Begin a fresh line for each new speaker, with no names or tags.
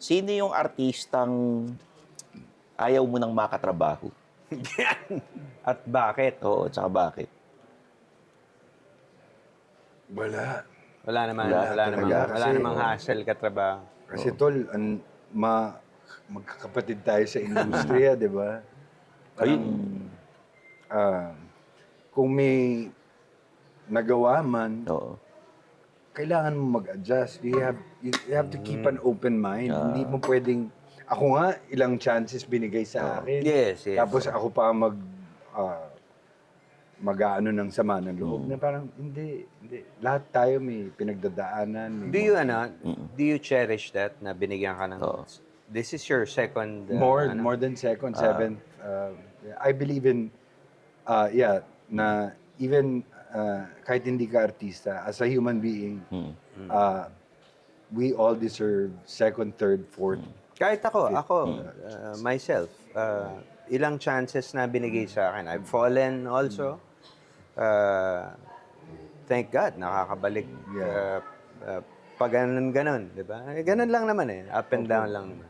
Sino yung artistang ayaw mo nang makatrabaho?
At bakit?
Oo, tsaka bakit?
Wala.
Wala naman,
Wala
wala namang,
talaga
wala
kasi,
namang hassle katrabaho.
Kasi tol, magkakapatid tayo sa industriya, di ba?
Ayun.
Ah, kung may nagawa man,
Oo.
kailangan mo mag-adjust. You have to keep an open mind. Hindi mo pwedeng, ako nga, ilang chances binigay sa akin.
Yes, yes.
Tapos ako pa mag-aano ng sama ng loob na parang hindi. Lahat tayo may pinagdadaanan.
Do you, do you cherish that na binigyan ka ng, this is your second,
More than second, seventh. I believe in, na even kahit hindi ka artista, as a human being, we all deserve second, third, fourth.
Kahit ako, myself, ilang chances na binigay sa akin. I've fallen also. Thank God, nakakabalik. Pag ganun, di ba? Ganun lang naman eh. Up and down lang naman.